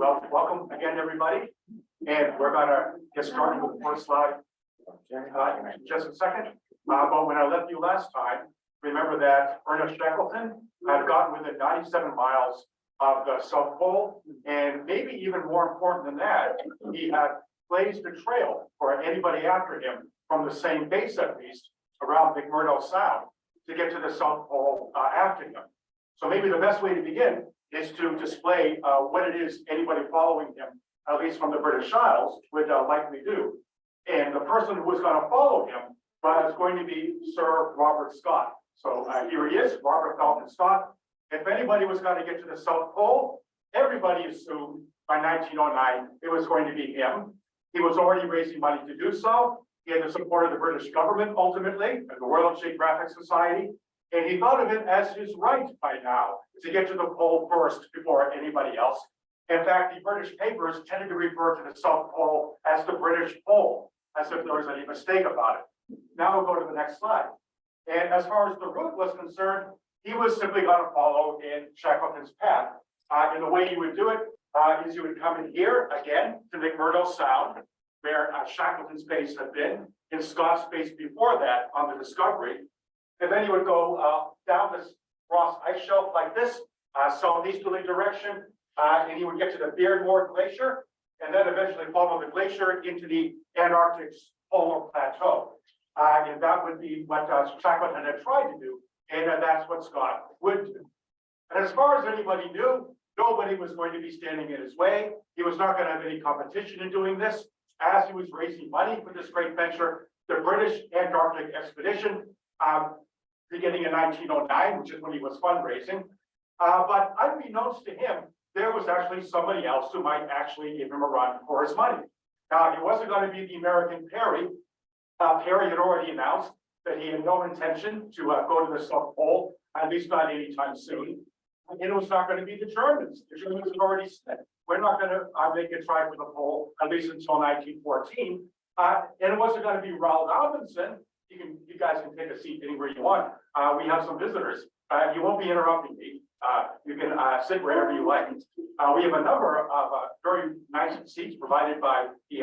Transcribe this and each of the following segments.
Well, welcome again, everybody. And we're going to get started with the first slide in just a second. But when I left you last time, remember that Ernest Shackleton had gotten within 97 miles of the South Pole. And maybe even more important than that, he had blazed a trail for anybody after him from the same base, at least, around McMurdo Sound to get to the South Pole after him. So maybe the best way to begin is to display what it is anybody following him, at least from the British Isles, would likely do. And the person who was going to follow him was going to be Sir Robert Scott. So here he is, Robert Falcon Scott. If anybody was going to get to the South Pole, everybody assumed by 1909 it was going to be him. He was already raising money to do so. He had the support of the British government ultimately, and the Royal Geographic Society. And he thought of it as his right by now to get to the pole first before anybody else. In fact, the British papers tended to refer to the South Pole as the British Pole, as if there was any mistake about it. Now we'll go to the next slide. And as far as the route was concerned, he was simply going to follow in Shackleton's path. And the way you would do it is you would come in here again to McMurdo Sound, where Shackleton's base had been, in Scott's base before that on the Discovery. And then you would go down this Ross ice shelf like this, southeasterly direction, and you would get to the Beardmore Glacier, and then eventually follow the glacier into the Antarctic's polar plateau. And that would be what Shackleton had tried to do, and that's what Scott would do. And as far as anybody knew, nobody was going to be standing in his way. He was not going to have any competition in doing this. As he was raising money for this great venture, the British Antarctic expedition, beginning in 1909, which is when he was fundraising. But unbeknownst to him, there was actually somebody else who might actually give him a run for his money. Now, it wasn't going to be the American Perry. Perry had already announced that he had no intention to go to the South Pole, at least not anytime soon. And it was not going to be the Germans. The Germans had already said, we're not going to make a try for the pole, at least until 1914. And it wasn't going to be Roald Amundsen. You guys can take a seat anywhere you want. We have some visitors. You won't be interrupting me. You can sit wherever you like. We have a number of very nice seats provided by the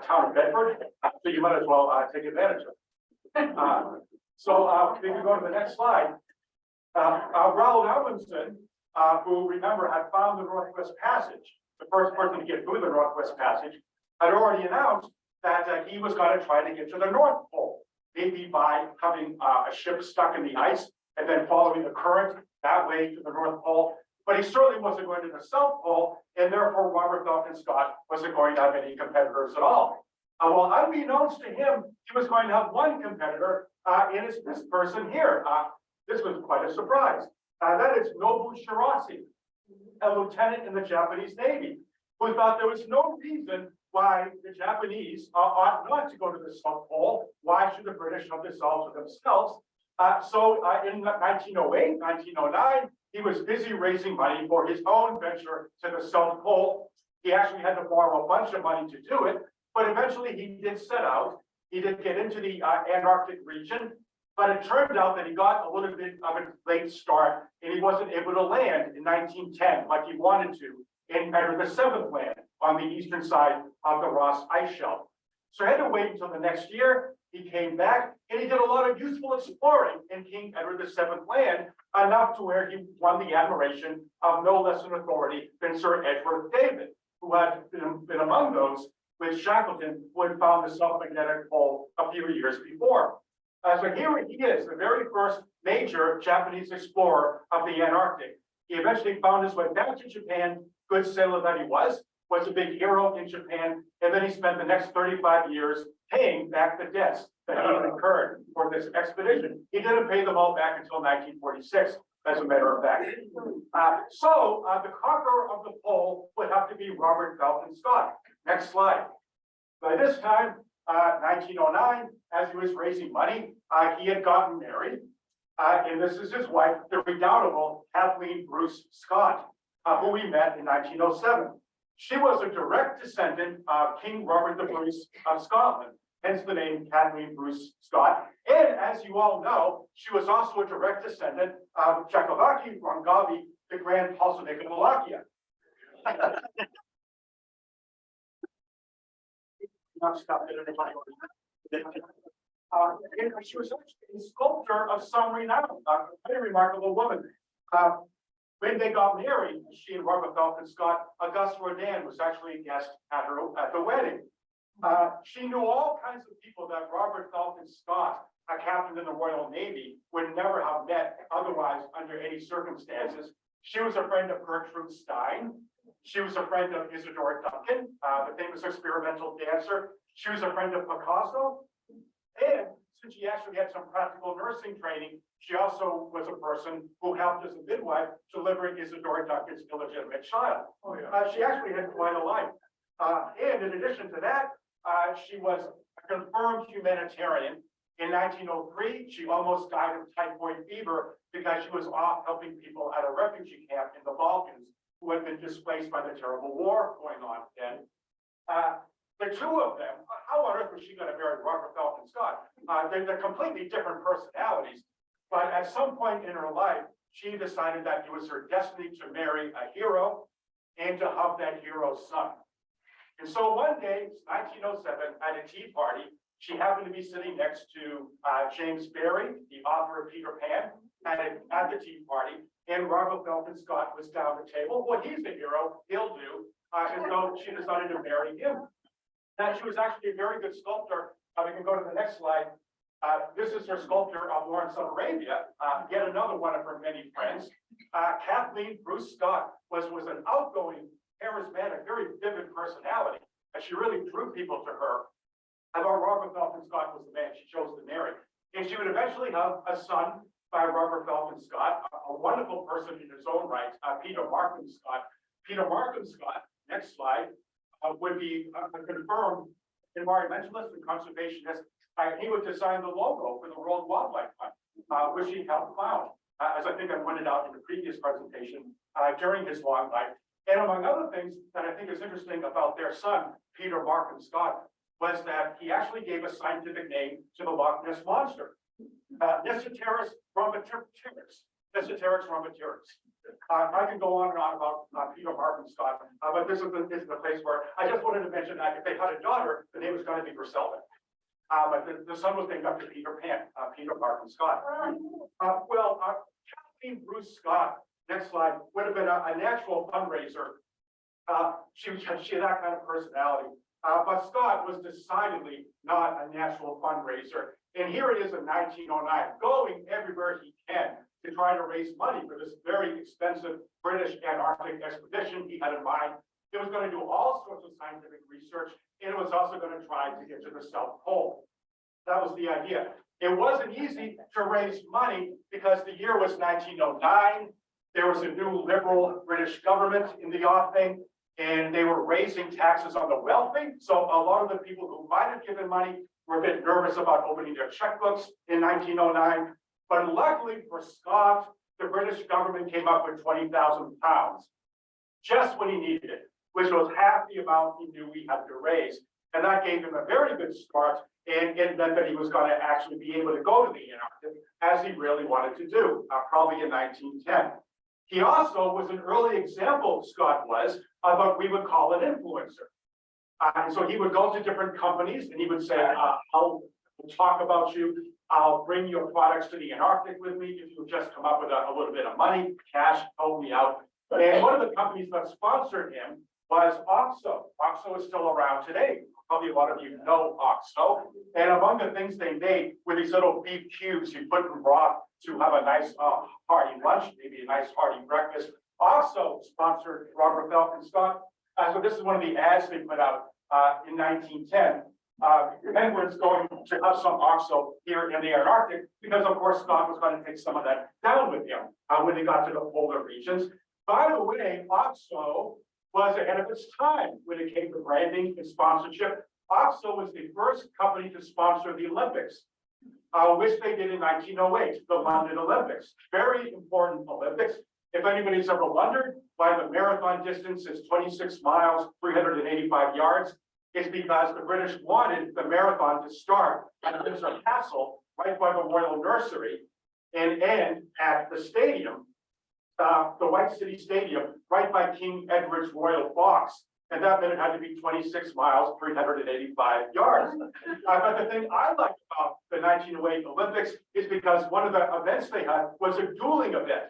town of Bedford, so you might as well take advantage of it. So if you go to the next slide, Roald Amundsen, who remember had found the Northwest Passage, the first person to get through the Northwest Passage, had already announced that he was going to try to get to the North Pole. Maybe by having a ship stuck in the ice and then following the current that way to the North Pole. But he certainly wasn't going to the South Pole, and therefore Robert Falcon Scott wasn't going to have any competitors at all. Well, unbeknownst to him, he was going to have one competitor, and it's this person here. This was quite a surprise. That is Nobu Shirase, a lieutenant in the Japanese Navy, who thought there was no reason why the Japanese ought not to go to the South Pole. Why should the British have this all to themselves? So in 1908, 1909, he was busy raising money for his own venture to the South Pole. He actually had to borrow a bunch of money to do it, but eventually he did set out. He did get into the Antarctic region, but it turned out that he got a little bit of a late start, and he wasn't able to land in 1910 like he wanted to and enter the seventh land on the eastern side of the Ross ice shelf. So he had to wait until the next year. He came back and he did a lot of useful exploring in King Edward VII land, enough to where he won the admiration of no less an authority than Sir Edward David, who had been among those with Shackleton, who had found the South Magnetic Pole a few years before. So here he is, the very first major Japanese explorer of the Antarctic. He eventually found his way back to Japan, good sailor that he was a big hero in Japan, and then he spent the next 35 years paying back the debts that he had incurred for this expedition. He didn't pay them all back until 1946, as a matter of fact. So the conqueror of the pole would have to be Robert Falcon Scott. Next slide. By this time, 1909, as he was raising money, he had gotten married, and this is his wife, the redoubtable Kathleen Bruce Scott, who we met in 1907. She was a direct descendant of King Robert the Bruce of Scotland, hence the name Kathleen Bruce Scott. And as you all know, she was also a direct descendant of Czechoslovakia, Rangavi, the Grand Pulse of Czechoslovakia. Not stuff that anybody and she was actually a sculptor of some renown, a very remarkable woman. When they got married, she and Robert Falcon Scott, Auguste Rodin was actually a guest at the wedding. She knew all kinds of people that Robert Falcon Scott, a captain in the Royal Navy, would never have met otherwise under any circumstances. She was a friend of Gertrude Stein. She was a friend of Isadora Duncan, the famous experimental dancer. She was a friend of Picasso. And since she actually had some practical nursing training, she also was a person who helped as a midwife deliver Isadora Duncan's illegitimate child. Oh, yeah. She actually had quite a life. And in addition to that, she was a confirmed humanitarian. In 1903, she almost died of typhoid fever because she was off helping people at a refugee camp in the Balkans who had been displaced by the terrible war going on then. The two of them, how on earth was she going to marry Robert Falcon Scott? They're completely different personalities, but at some point in her life, she decided that it was her destiny to marry a hero and to have that hero's son. And so one day, 1907, at a tea party, she happened to be sitting next to James Barrie, the author of Peter Pan, at the tea party, and Robert Falcon Scott was down the table. Well, he's a hero, he'll do. And so she decided to marry him. Now, she was actually a very good sculptor. We can go to the next slide. This is her sculpture of Lawrence of Arabia, yet another one of her many friends. Kathleen Bruce Scott was an outgoing, charismatic, very vivid personality, and she really drew people to her. Although Robert Falcon Scott was the man she chose to marry. And she would eventually have a son by Robert Falcon Scott, a wonderful person in his own right, Peter Markham Scott. Peter Markham Scott, next slide, would be a confirmed environmentalist and conservationist. He would design the logo for the World Wildlife Fund, which he helped found, as I think I pointed out in the previous presentation, during his long life. And among other things that I think is interesting about their son, Peter Markham Scott, was that he actually gave a scientific name to the Loch Ness Monster, Nissoteris rhomboteris. Nissoteris rhomboteris. I can go on and on about Peter Markham Scott, but this is the place where I just wanted to mention that if they had a daughter, the name was going to be Griselda. But the son was named after Peter Pan, Peter Markham Scott. Kathleen Bruce Scott, next slide, would have been a natural fundraiser. She had that kind of personality. But Scott was decidedly not a natural fundraiser. And here it is in 1909, going everywhere he can to try to raise money for this very expensive British Antarctic expedition he had in mind. It was going to do all sorts of scientific research, and it was also going to try to get to the South Pole. That was the idea. It wasn't easy to raise money because the year was 1909. There was a new liberal British government in the offing, and they were raising taxes on the wealthy. So a lot of the people who might have given money were a bit nervous about opening their checkbooks in 1909. But luckily for Scott, the British government came up with £20,000, just when he needed it, which was half the amount he knew he had to raise. And that gave him a very good start, and it meant that he was going to actually be able to go to the Antarctic, as he really wanted to do, probably in 1910. He also was an early example, Scott was, of what we would call an influencer. And so he would go to different companies and he would say, I'll talk about you. I'll bring your products to the Antarctic with me if you just come up with a little bit of money, cash, help me out. And one of the companies that sponsored him was OXO. OXO is still around today. Probably a lot of you know OXO. And among the things they made were these little beef cubes you put in broth to have a nice hearty lunch, maybe a nice hearty breakfast. OXO sponsored Robert Falcon Scott. So this is one of the ads they put out in 1910. Penguins going to have some OXO here in the Antarctic because, of course, Scott was going to take some of that down with him when they got to the polar regions. By the way, OXO was ahead of its time when it came to branding and sponsorship. OXO was the first company to sponsor the Olympics, which they did in 1908, the London Olympics. Very important Olympics. If anybody's ever wondered why the marathon distance is 26 miles, 385 yards, it's because the British wanted the marathon to start at Windsor Castle, right by the Royal Nursery, and end at the stadium. the White City Stadium, right by King Edward's Royal Box. And that meant it had to be 26 miles, 385 yards. But the thing I liked about the 1908 Olympics is because one of the events they had was a dueling event.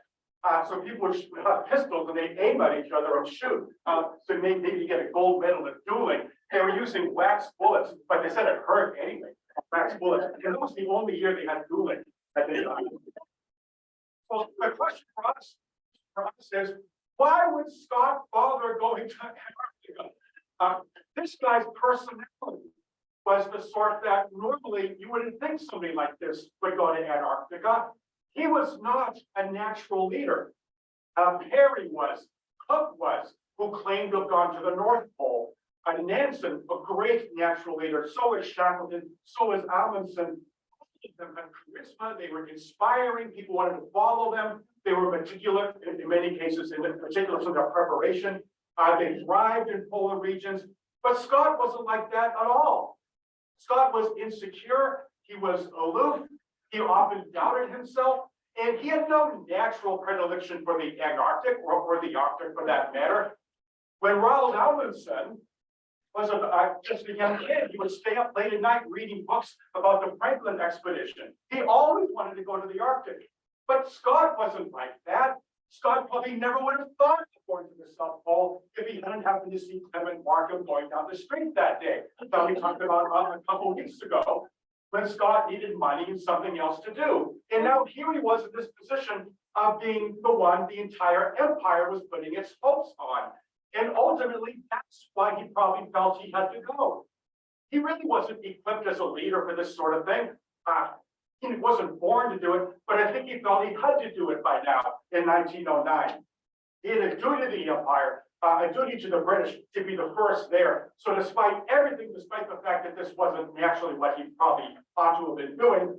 So people would have pistols and they aim at each other and shoot. So maybe you get a gold medal in dueling. They were using wax bullets, but they said it hurt anyway. Wax bullets. And that was the only year they had dueling that they done. So the question for us is, why would Scott bother going to Antarctica? This guy's personality was the sort that normally you wouldn't think somebody like this would go to Antarctica. He was not a natural leader. Perry was, Cook was, who claimed to have gone to the North Pole. Nansen, a great natural leader. So is Shackleton, so is Amundsen. Them had charisma, they were inspiring, people wanted to follow them, they were meticulous in many cases, in particular in their preparation. They thrived in polar regions, but Scott wasn't like that at all. Scott was insecure, he was aloof, he often doubted himself, and he had no natural predilection for the Antarctic or the Arctic for that matter. When Roald Amundsen was just a young kid, he would stay up late at night reading books about the Franklin expedition. He always wanted to go to the Arctic, but Scott wasn't like that. Scott probably never would have thought of going to the South Pole if he hadn't happened to see Clement Markham going down the street that day. That we talked about a couple of weeks ago, when Scott needed money and something else to do. And now here he was in this position of being the one the entire empire was putting its hopes on. And ultimately, that's why he probably felt he had to go. He really wasn't equipped as a leader for this sort of thing. He wasn't born to do it, but I think he felt he had to do it by now in 1909. He had a duty to the empire, a duty to the British to be the first there. So despite everything, despite the fact that this wasn't naturally what he probably ought to have been doing,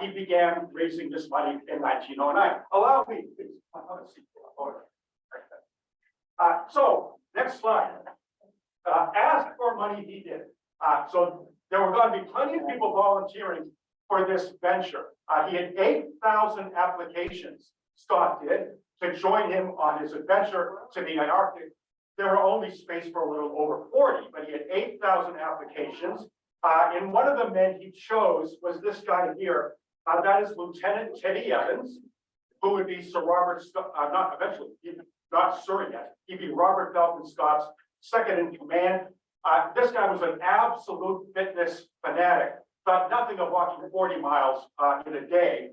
he began raising this money in 1909. Allow me, please. So next slide. Ask for money he did. So there were going to be plenty of people volunteering for this venture. He had 8,000 applications, Scott did, to join him on his adventure to the Antarctic. There were only space for a little over 40, but he had 8,000 applications. And one of the men he chose was this guy here. That is Lieutenant Teddy Evans, who would be Sir Robert, not Sir yet. He'd be Robert Falcon Scott's second in command. This guy was an absolute fitness fanatic, thought nothing of walking 40 miles in a day.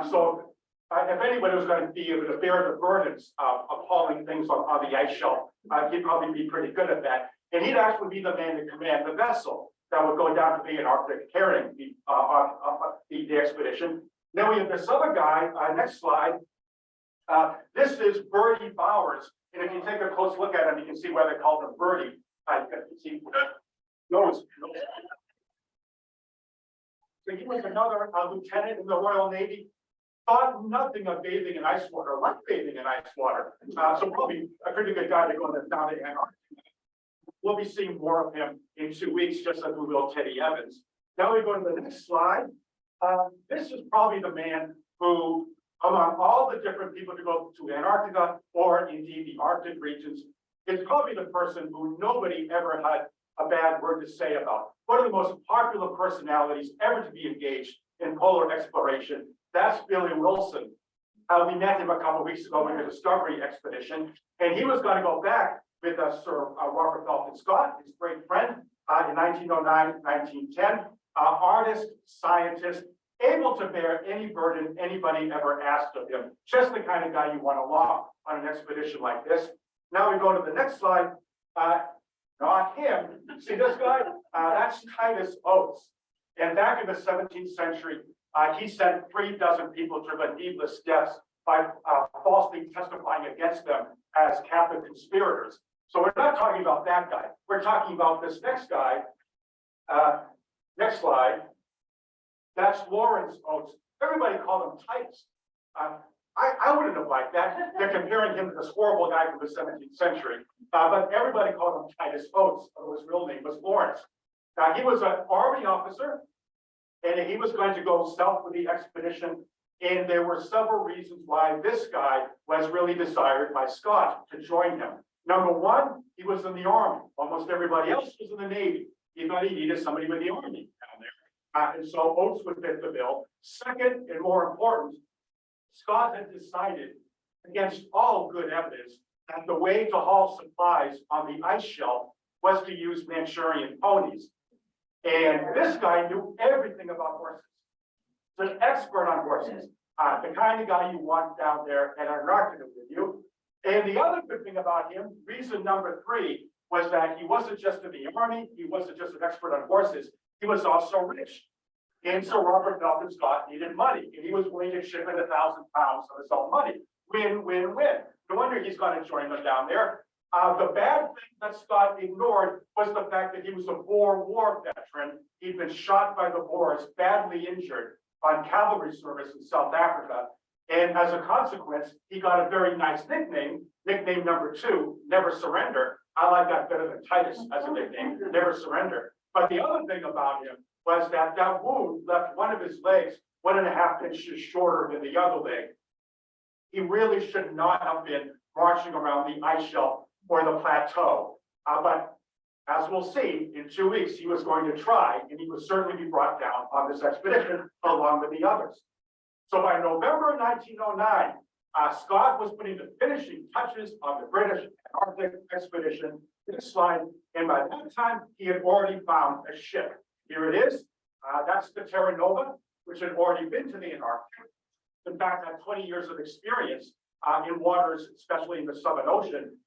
So if anybody was going to be able to bear the burdens of hauling things on the ice shelf, he'd probably be pretty good at that. And he'd actually be the man to command the vessel that would go down to the Antarctic carrying the expedition. Then we have this other guy, next slide. This is Bertie Bowers. And if you take a close look at him, you can see why they called him Bertie. You can see, notice. So he was another lieutenant in the Royal Navy, thought nothing of bathing in ice water, liked bathing in ice water. So probably a pretty good guy to go down to Antarctica. We'll be seeing more of him in 2 weeks, just as we will Teddy Evans. Now we go to the next slide. This is probably the man who, among all the different people to go to Antarctica or indeed the Arctic regions, is probably the person who nobody ever had a bad word to say about. One of the most popular personalities ever to be engaged in polar exploration. That's Billy Wilson. We met him a couple of weeks ago in the Discovery expedition, and he was going to go back with Sir Robert Falcon Scott, his great friend, in 1909, 1910. Artist, scientist, able to bear any burden anybody ever asked of him. Just the kind of guy you want along on an expedition like this. Now we go to the next slide. Not him. See this guy? That's Titus Oates. And back in the 17th century, he sent 3 dozen people to the needless deaths by falsely testifying against them as Catholic conspirators. So we're not talking about that guy. We're talking about this next guy. Next slide. That's Lawrence Oates. Everybody called him Titus. I wouldn't have liked that. They're comparing him to this horrible guy from the 17th century. But everybody called him Titus Oates, although his real name was Lawrence. He was an army officer, and he was going to go south with the expedition And there were several reasons why this guy was really desired by Scott to join him. Number one, he was in the Army. Almost everybody else was in the Navy. He thought he needed somebody with the Army down there. And so Oates would fit the bill. Second, and more important, Scott had decided, against all good evidence, that the way to haul supplies on the ice shelf was to use Manchurian ponies. And this guy knew everything about horses. He's an expert on horses, the kind of guy you want down there at Antarctica with you. And the other good thing about him, reason number three, was that he wasn't just in the Army, he wasn't just an expert on horses, he was also rich. And so Robert Falcon Scott needed money, and he was willing to chip in 1,000 pounds of his own money. Win, win, win. No wonder he's going to join them down there. The bad thing that Scott ignored was the fact that he was a Boer War veteran. He'd been shot by the Boers, badly injured on cavalry service in South Africa. And as a consequence, he got a very nice nickname number two, Never Surrender. I like that better than Titus as a nickname, Never Surrender. But the other thing about him was that that wound left one of his legs 1.5 inches shorter than the other leg. He really should not have been marching around the ice shelf or the plateau. But as we'll see, in 2 weeks, he was going to try, and he would certainly be brought down on this expedition along with the others. So by November 1909, Scott was putting the finishing touches on the British Arctic expedition. This slide, and by that time, he had already found a ship. Here it is. That's the Terra Nova, which had already been to the Antarctic. In fact, had 20 years of experience in waters, especially in the Southern Ocean,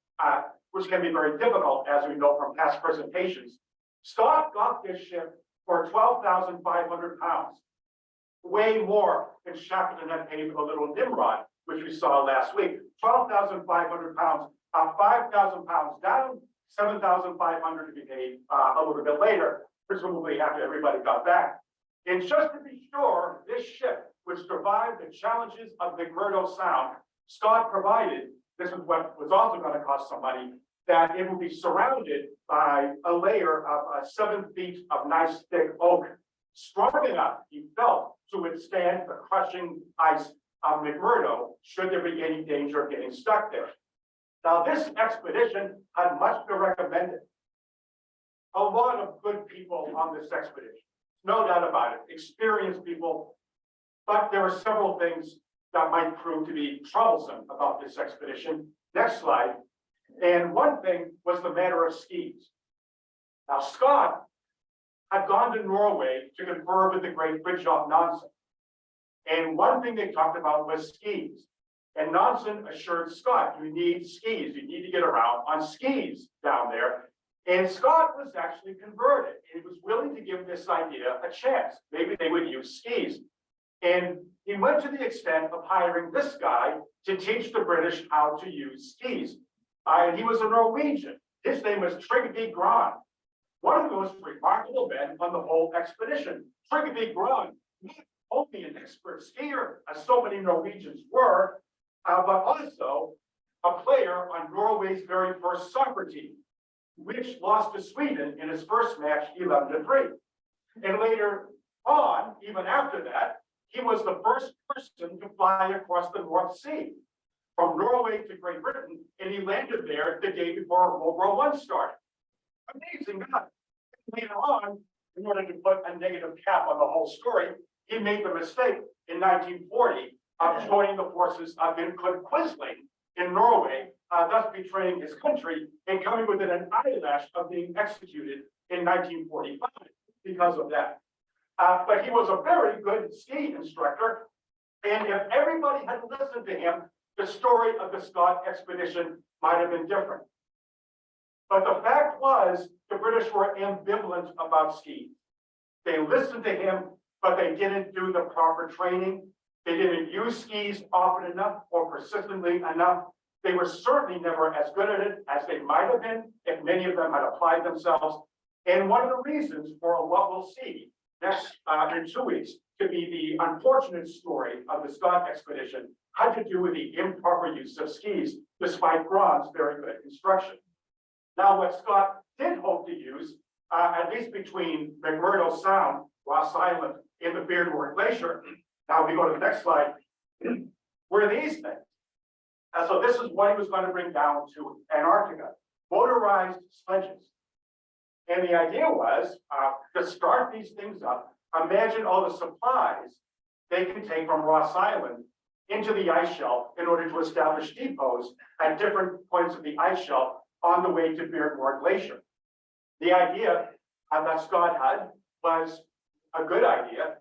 which can be very difficult, as we know from past presentations. Scott got this ship for 12,500 pounds, way more than Shackleton had paid for the little Nimrod, which we saw last week. 12,500 pounds, 5,000 pounds down, 7,500 to be paid a little bit later, presumably after everybody got back. And just to be sure, this ship would survive the challenges of McMurdo Sound, Scott provided, this is what was also going to cost some money, that it would be surrounded by a layer of 7 feet of nice thick oak, strong enough, he felt, to withstand the crushing ice of McMurdo, should there be any danger of getting stuck there. Now, this expedition had much to recommend it. A lot of good people on this expedition, no doubt about it, experienced people, but there were several things that might prove to be troublesome about this expedition. Next slide. And one thing was the matter of skis. Now, Scott had gone to Norway to confer with the great Fridtjof Nansen. And one thing they talked about was skis. And Nansen assured Scott, you need skis. You need to get around on skis down there. And Scott was actually converted. He was willing to give this idea a chance. Maybe they would use skis. And he went to the extent of hiring this guy to teach the British how to use skis. And he was a Norwegian. His name was Trygve Gran, one of the most remarkable men on the whole expedition. Trygve Gran, not only an expert skier, as so many Norwegians were, but also a player on Norway's very first soccer team, which lost to Sweden in its first match 11-3. And later on, even after that, he was the first person to fly across the North Sea from Norway to Great Britain, and he landed there the day before World War I started. Amazing guy. Later on, in order to put a negative cap on the whole story, he made the mistake in 1940 of joining the forces of Quisling in Norway, thus betraying his country and coming within an eyelash of being executed in 1945 because of that. But he was a very good ski instructor, and if everybody had listened to him, the story of the Scott expedition might have been different. But the fact was, the British were ambivalent about skis. They listened to him, but they didn't do the proper training. They didn't use skis often enough or persistently enough. They were certainly never as good at it as they might have been if many of them had applied themselves. And one of the reasons for what we'll see next in 2 weeks to be the unfortunate story of the Scott expedition had to do with the improper use of skis, despite Gran's very good instruction. Now, what Scott did hope to use, at least between McMurdo Sound, Ross Island, and the Beardmore Glacier, Now we go to the next slide. Were these things. And so this is what he was going to bring down to Antarctica, motorized sledges. And the idea was to start these things up. Imagine all the supplies they can take from Ross Island into the ice shelf in order to establish depots at different points of the ice shelf on the way to Beardmore Glacier. The idea that Scott had was a good idea.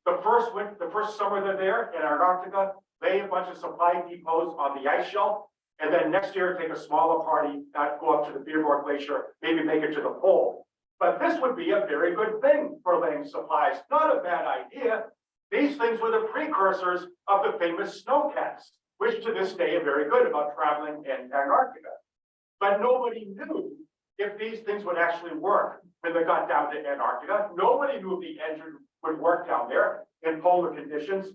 The first summer they're there in Antarctica, lay a bunch of supply depots on the ice shelf, and then next year take a smaller party, go up to the Beardmore Glacier, maybe make it to the pole. But this would be a very good thing for laying supplies. Not a bad idea. These things were the precursors of the famous snowcats, which to this day are very good about traveling in Antarctica. But nobody knew if these things would actually work when they got down to Antarctica. Nobody knew if the engine would work down there in polar conditions.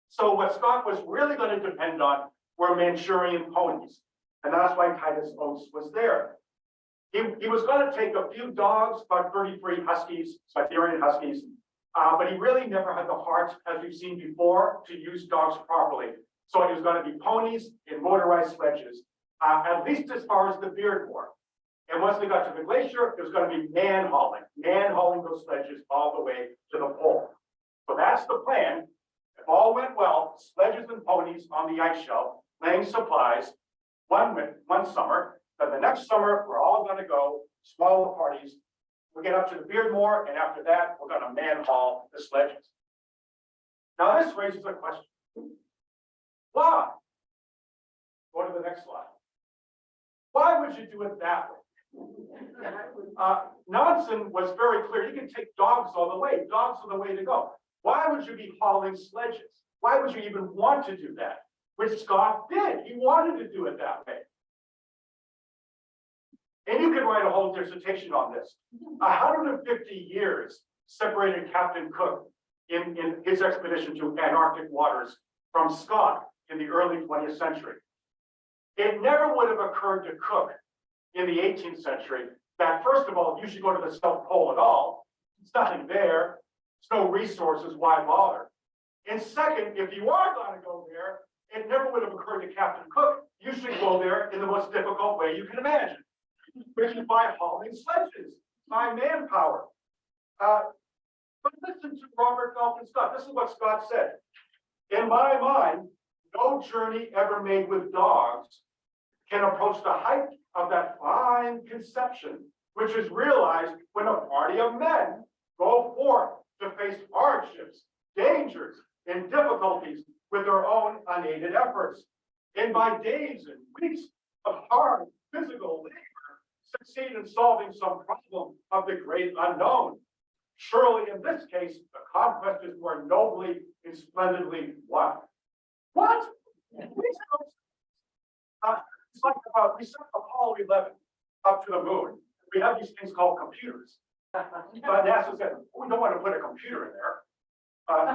So what Scott was really going to depend on were Manchurian ponies. And that's why Titus Oates was there. He was going to take a few dogs, about 33 huskies, Siberian huskies, but he really never had the heart, as we've seen before, to use dogs properly. So it was going to be ponies and motorized sledges, at least as far as the Beardmore. And once they got to the glacier, it was going to be man-hauling those sledges all the way to the pole. So that's the plan. If all went well, sledges and ponies on the ice shelf, laying supplies, one summer. Then the next summer, we're all going to go, smaller parties. We get up to the Beardmore, and after that, we're going to man-haul the sledges. Now this raises a question. Why? Go to the next slide. Why would you do it that way? Nansen was very clear. You can take dogs all the way. Dogs are the way to go. Why would you be hauling sledges? Why would you even want to do that? Which Scott did. He wanted to do it that way. And you could write a whole dissertation on this. 150 years separated Captain Cook in his expedition to Antarctic waters from Scott in the early 20th century. It never would have occurred to Cook in the 18th century that, first of all, you should go to the South Pole at all. It's nothing there. There's no resources. Why bother? And second, if you are going to go there, it never would have occurred to Captain Cook. You should go there in the most difficult way you can imagine, which is by hauling sledges, by manpower. But listen to Robert Falcon Scott. This is what Scott said. In my mind, no journey ever made with dogs can approach the height of that fine conception, which is realized when a party of men go forth to face hardships, dangers, and difficulties with their own unaided efforts. And by days and weeks of hard physical labor, succeed in solving some problem of the great unknown. Surely in this case, the conquest is more nobly and splendidly won. What? It's like we sent Apollo 11 up to the moon. We have these things called computers. But NASA said, we don't want to put a computer in there.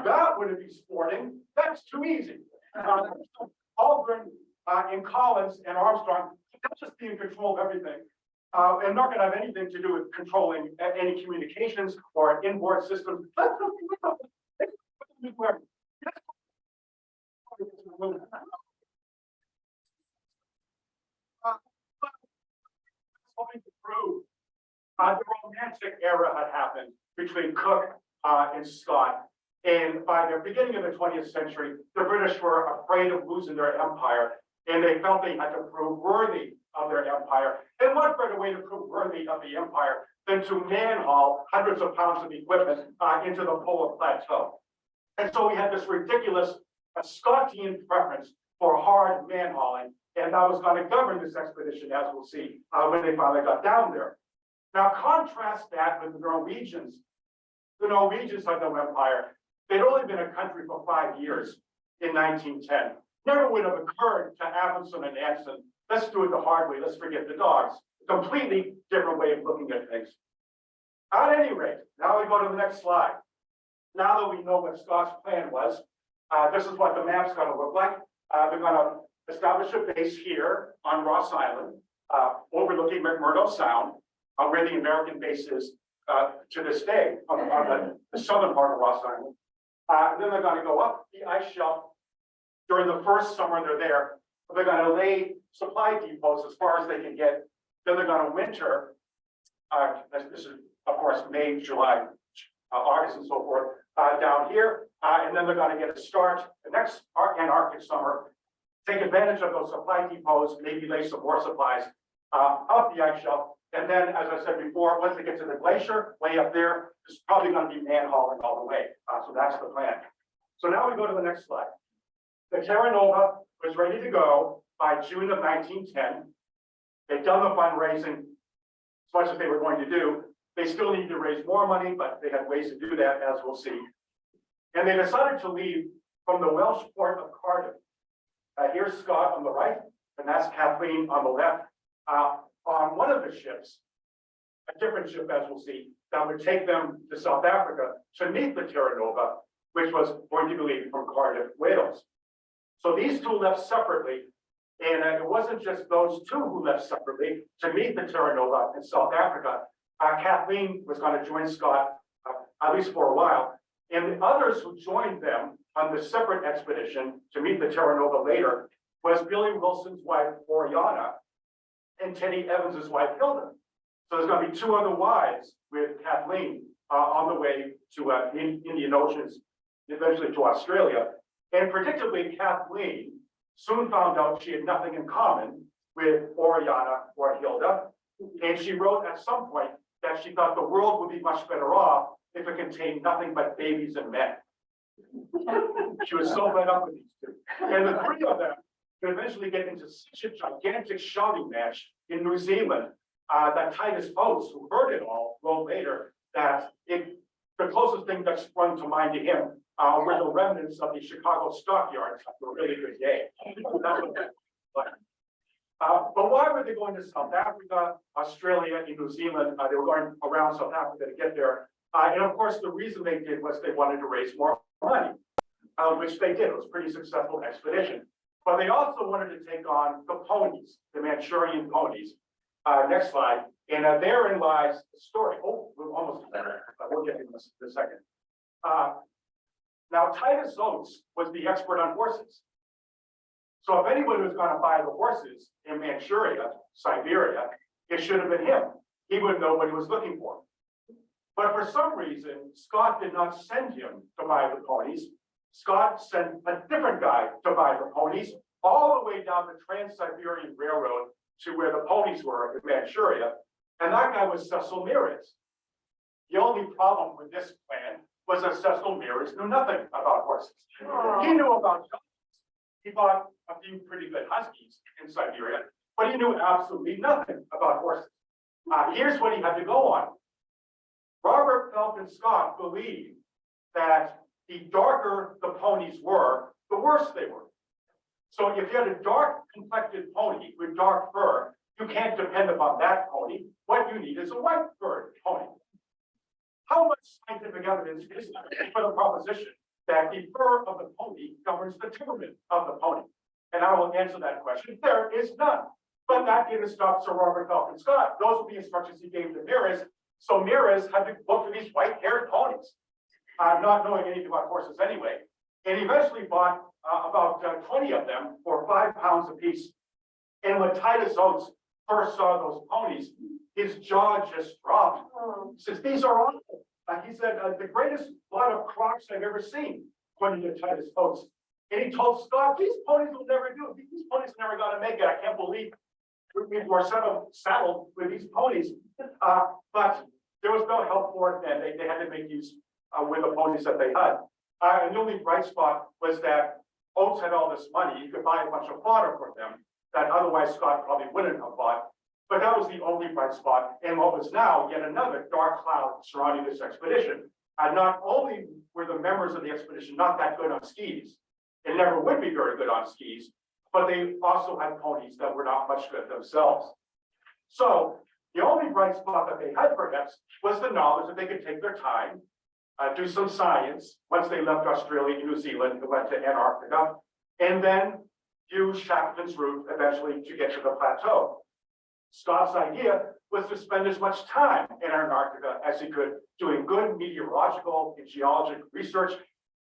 That wouldn't be sporting. That's too easy. Aldrin and Collins and Armstrong, they'll just be in control of everything. And not going to have anything to do with controlling any communications or inboard systems. The romantic era had happened between Cook and Scott. And by the beginning of the 20th century, the British were afraid of losing their empire, and they felt they had to prove worthy of their empire. And what better way to prove worthy of the empire than to man-haul hundreds of pounds of equipment into the polar plateau? And so we had this ridiculous Scottian preference for hard man-hauling, and that was going to govern this expedition, as we'll see, when they finally got down there. Now contrast that with the Norwegians. The Norwegians had no empire. They'd only been a country for 5 years in 1910. Never would have occurred to Amundsen and Nansen, let's do it the hard way, let's forget the dogs. Completely different way of looking at things. At any rate, now we go to the next slide. Now that we know what Scott's plan was, this is what the map's going to look like. They're going to establish a base here on Ross Island, overlooking McMurdo Sound, where the American base is to this day, on the southern part of Ross Island. Then they're going to go up the ice shelf during the first summer they're there. They're going to lay supply depots as far as they can get. Then they're going to winter. This is, of course, May, July, August, and so forth, down here. And then they're going to get a start the next Antarctic summer, take advantage of those supply depots, maybe lay some more supplies up the ice shelf. And then, as I said before, once they get to the glacier, way up there, it's probably going to be man-hauling all the way. So that's the plan. So now we go to the next slide. The Terra Nova was ready to go by June of 1910. They'd done the fundraising as much as they were going to do. They still needed to raise more money, but they had ways to do that, as we'll see. And they decided to leave from the Welsh port of Cardiff. Here's Scott on the right, and that's Kathleen on the left. On one of the ships, a different ship, as we'll see, that would take them to South Africa to meet the Terra Nova, which was going to be leaving from Cardiff, Wales. So these two left separately, and it wasn't just those two who left separately to meet the Terra Nova in South Africa. Kathleen was going to join Scott, at least for a while, and the others who joined them on the separate expedition to meet the Terra Nova later was Billy Wilson's wife, Oriana, and Teddy Evans's wife, Hilda. So there's going to be two other wives with Kathleen on the way to Indian Oceans, eventually to Australia. And predictably, Kathleen soon found out she had nothing in common with Oriana or Hilda. And she wrote at some point that she thought the world would be much better off if it contained nothing but babies and men. She was so fed up with these two. And the three of them could eventually get into such a gigantic shouting match in New Zealand that Titus Oates, who heard it all, wrote later that the closest thing that sprung to mind to him were the remnants of the Chicago stockyards after a really good day. That's what that was like. But why were they going to South Africa, Australia, and New Zealand? They were going around South Africa to get there. And of course, the reason they did was they wanted to raise more money, which they did. It was a pretty successful expedition. But they also wanted to take on the ponies, the Manchurian ponies. Next slide. And therein lies the story. Oh, we're almost there. We'll get to this in a second. Now, Titus Oates was the expert on horses. So if anyone was going to buy the horses in Manchuria, Siberia, it should have been him. He would know what he was looking for. But for some reason, Scott did not send him to buy the ponies. Scott sent a different guy to buy the ponies all the way down the Trans-Siberian Railroad to where the ponies were in Manchuria. And that guy was Cecil Meares. The only problem with this plan was that Cecil Meares knew nothing about horses. He knew about donkeys. He bought a few pretty good huskies in Siberia, but he knew absolutely nothing about horses. Here's what he had to go on. Robert Falcon Scott believed that the darker the ponies were, the worse they were. So if you had a dark complected pony with dark fur, you can't depend upon that pony. What you need is a white furred pony. How much scientific evidence is there for the proposition that the fur of the pony governs the temperament of the pony? And I will answer that question. There is none. But that didn't stop Sir Robert Falcon Scott. Those were the instructions he gave to Meares. So Meares had to look for these white-haired ponies, not knowing anything about horses anyway. And he eventually bought about 20 of them for £5 a piece. And when Titus Oates first saw those ponies, his jaw just dropped. He says, "These are awful." He said, "The greatest lot of crocs I've ever seen," according to Titus Oates. And he told Scott, "These ponies will never do. These ponies are never going to make it. I can't believe we were saddled with these ponies." But there was no help for it then. They had to make use with the ponies that they had. And the only bright spot was that Oates had all this money. He could buy a bunch of fodder for them that otherwise Scott probably wouldn't have bought. But that was the only bright spot. And what was now yet another dark cloud surrounding this expedition. Not only were the members of the expedition not that good on skis, and never would be very good on skis, but they also had ponies that were not much good themselves. So the only bright spot that they had perhaps was the knowledge that they could take their time, do some science once they left Australia and New Zealand and went to Antarctica, and then use Shackleton's route eventually to get to the plateau. Scott's idea was to spend as much time in Antarctica as he could doing good meteorological and geologic research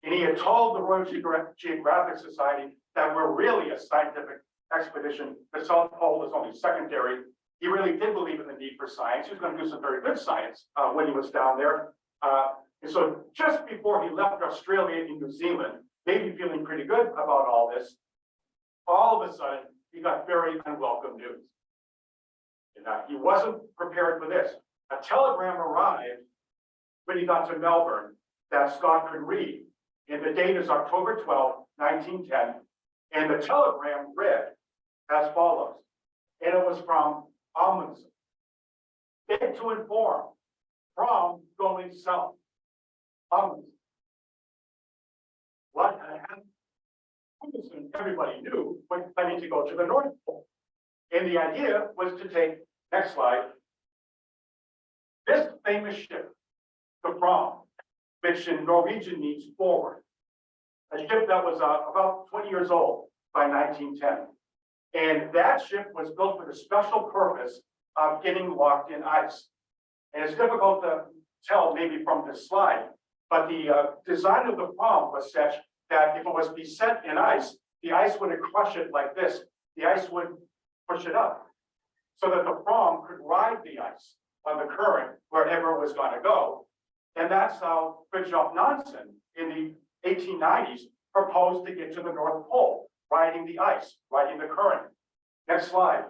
And he had told the Royal Geographic Society that we're really a scientific expedition. The South Pole is only secondary. He really did believe in the need for science. He was going to do some very good science when he was down there. And so just before he left Australia and New Zealand, maybe feeling pretty good about all this, all of a sudden, he got very unwelcome news. And he wasn't prepared for this. A telegram arrived when he got to Melbourne that Scott could read. And the date is October 12, 1910. And the telegram read as follows. And it was from Amundsen. Beg to inform from going south. Amundsen. What had happened? Amundsen, everybody knew, was planning to go to the North Pole. And the idea was to take, next slide, this famous ship, the Fram, which in Norwegian means forward. A ship that was about 20 years old by 1910. And that ship was built for the special purpose of getting locked in ice. And it's difficult to tell maybe from this slide, but the design of the Fram was such that if it was beset in ice, the ice wouldn't crush it like this. The ice would push it up so that the Fram could ride the ice on the current wherever it was going to go. And that's how Roald Amundsen in the 1890s proposed to get to the North Pole, riding the ice, riding the current. Next slide.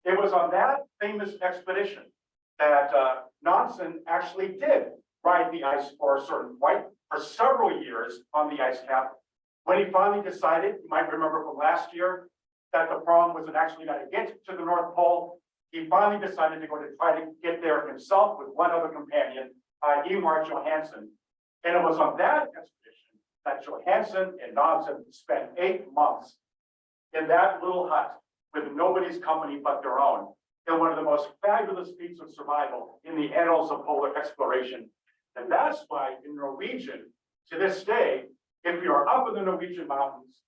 It was on that famous expedition that Amundsen actually did ride the ice for a certain point for several years on the ice cap. When he finally decided, you might remember from last year, that the Fram wasn't actually going to get to the North Pole, he finally decided to go to try to get there himself with one other companion, Ivar Johansen. And it was on that expedition that Johansen and Amundsen spent 8 months in that little hut with nobody's company but their own, in one of the most fabulous feats of survival in the annals of polar exploration. And that's why in Norwegian, to this day, if you're up in the Norwegian mountains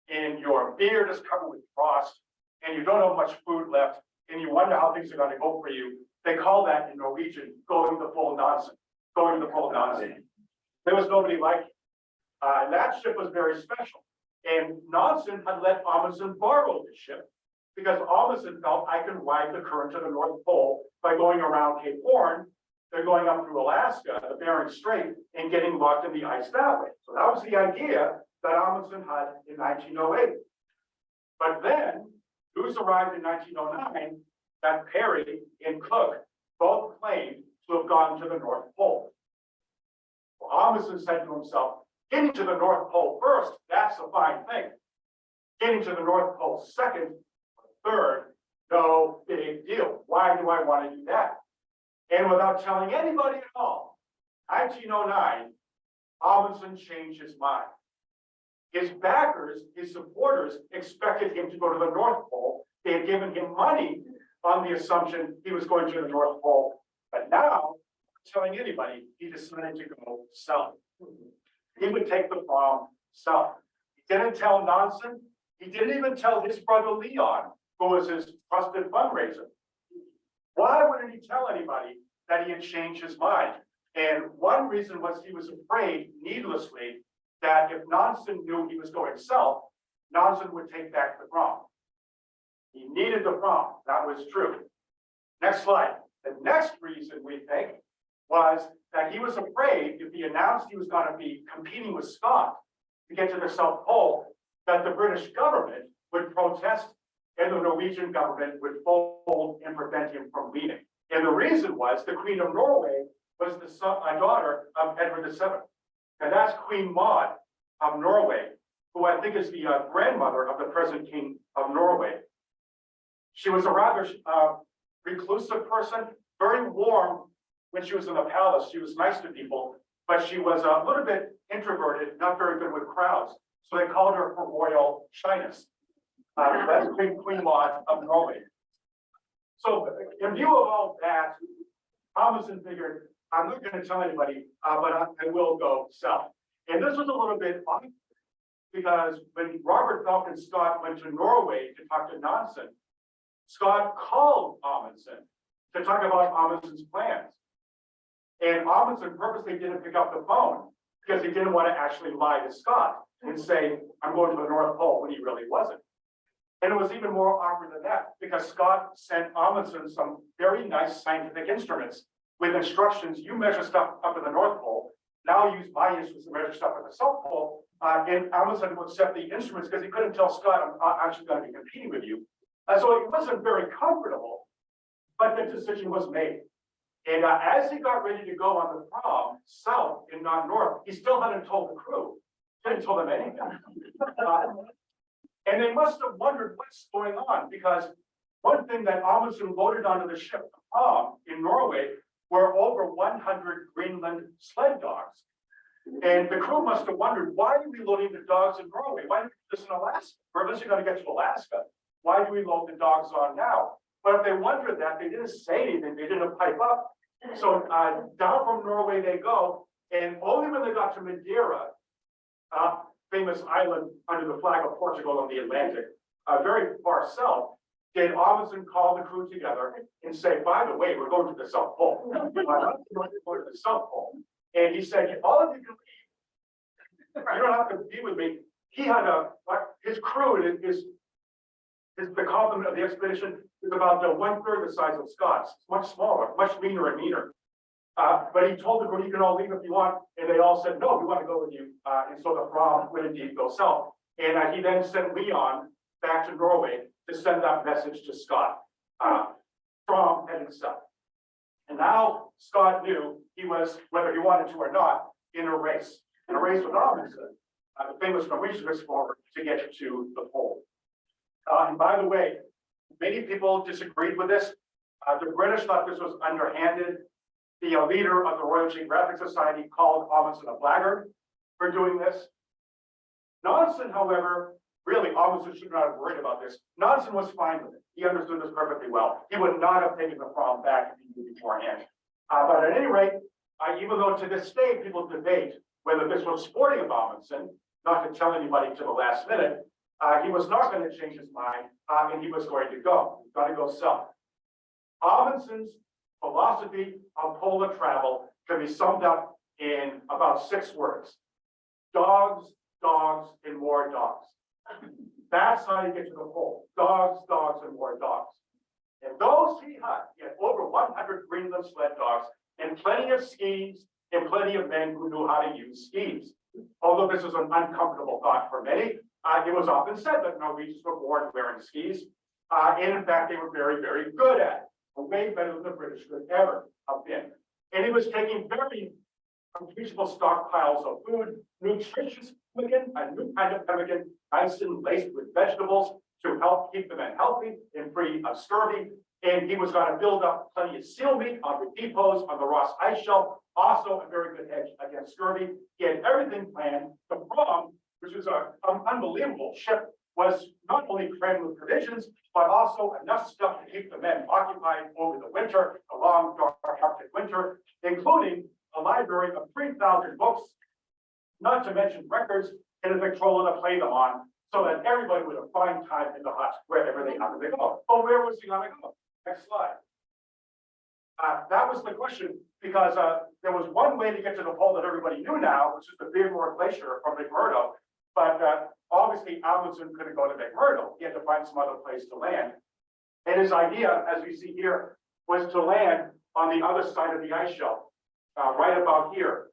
and your beard is covered with frost and you don't have much food left and you wonder how things are going to go for you, they call that in Norwegian going the full nonsense. Going the full nonsense. There was nobody like it. And that ship was very special. And Amundsen had let Amundsen borrow the ship because Amundsen felt I can ride the current to the North Pole by going around Cape Horn. They're going up through Alaska, the Bering Strait, and getting locked in the ice that way. So that was the idea that Amundsen had in 1908. But then, news arrived in 1909 that Perry and Cook both claimed to have gone to the North Pole. Well, Amundsen said to himself, getting to the North Pole first, that's a fine thing. Getting to the North Pole second, third, no big deal. Why do I want to do that? And without telling anybody at all, 1909, Amundsen changed his mind. His backers, his supporters, expected him to go to the North Pole. They had given him money on the assumption he was going to the North Pole. But now, telling anybody, he decided to go south. He would take the Fram south. He didn't tell Amundsen. He didn't even tell his brother Leon, who was his trusted fundraiser. Why wouldn't he tell anybody that he had changed his mind? And one reason was he was afraid, needlessly, that if Amundsen knew he was going south, Amundsen would take back the Fram. He needed the Fram. That was true. Next slide. The next reason we think was that he was afraid if he announced he was going to be competing with Scott to get to the South Pole, that the British government would protest and the Norwegian government would fold and prevent him from leaving. And the reason was the Queen of Norway was the daughter of Edward VII. And that's Queen Maud of Norway, who I think is the grandmother of the present King of Norway. She was a rather reclusive person, very warm when she was in the palace. She was nice to people, but she was a little bit introverted, not very good with crowds. So they called her for royal shyness. That's Queen Maud of Norway. So in view of all that, Amundsen figured, I'm not going to tell anybody, but I will go south. And this was a little bit odd because when Robert Falcon Scott went to Norway to talk to Amundsen, Scott called Amundsen to talk about Amundsen's plans. And Amundsen purposely didn't pick up the phone because he didn't want to actually lie to Scott and say, I'm going to the North Pole when he really wasn't. And it was even more awkward than that, because Scott sent Amundsen some very nice scientific instruments with instructions: you measure stuff up at the North Pole, now use my instruments to measure stuff at the South Pole. And Amundsen would accept the instruments because he couldn't tell Scott, I'm actually going to be competing with you. So it wasn't very comfortable, but the decision was made. And as he got ready to go on the prom south and not north, he still hadn't told the crew. He hadn't told them anything. And they must have wondered what's going on, because one thing that Amundsen loaded onto the ship in Norway were over 100 Greenland sled dogs. And the crew must have wondered, why are we loading the dogs in Norway? Why do we do this in Alaska? We're eventually going to get to Alaska. Why do we load the dogs on now? But if they wondered that, they didn't say anything. They didn't pipe up. So down from Norway they go, and only when they got to Madeira, famous island under the flag of Portugal on the Atlantic, very far south, did Amundsen call the crew together and say, by the way, we're going to the South Pole. We're going to the South Pole. And he said, all of you can leave. You don't have to be with me. He had his crew, the complement of the expedition is about 1/3 the size of Scott's. It's much smaller, much leaner and meaner. But he told the crew, you can all leave if you want. And they all said, no, we want to go with you. And so the prom would indeed go south. And he then sent Leon back to Norway to send that message to Scott from heading south. And now Scott knew he was, whether he wanted to or not, in a race with Amundsen, the famous Norwegian explorer, to get to the pole. And by the way, many people disagreed with this. The British thought this was underhanded. The leader of the Royal Geographic Society called Amundsen a blackguard for doing this. Nansen, however, really, Amundsen should not have worried about this. Nansen was fine with it. He understood this perfectly well. He would not have taken the prom back if he knew beforehand. But at any rate, even though to this day people debate whether this was sporting of Amundsen, not to tell anybody to the last minute, he was not going to change his mind, and he was going to go. He was going to go south. Amundsen's philosophy of polar travel can be summed up in about 6 words: dogs, dogs, and more dogs. That's how you get to the pole. Dogs, dogs, and more dogs. And those he had over 100 Greenland sled dogs, and plenty of skis, and plenty of men who knew how to use skis. Although this is an uncomfortable thought for many, it was often said that Norwegians were born wearing skis. And in fact, they were very, very good at it. Way better than the British could ever have been. And he was taking very appreciable stockpiles of food, nutritious pemmican, a new kind of pemmican, nice and laced with vegetables to help keep the men healthy and free of scurvy. And he was going to build up plenty of seal meat on the depots on the Ross Ice Shelf, also a very good hedge against scurvy. He had everything planned. The prom, which was an unbelievable ship, was not only crammed with provisions, but also enough stuff to keep the men occupied over the winter, the long, dark Arctic winter, including a library of 3,000 books, not to mention records and a Victrola to play them on, so that everybody would have fine time in the hut wherever they happened to go. Oh, where was he going to go? Next slide. That was the question, because there was one way to get to the pole that everybody knew now, which is the Beardmore Glacier from McMurdo. But obviously, Amundsen couldn't go to McMurdo. He had to find some other place to land. And his idea, as we see here, was to land on the other side of the ice shelf, right about here.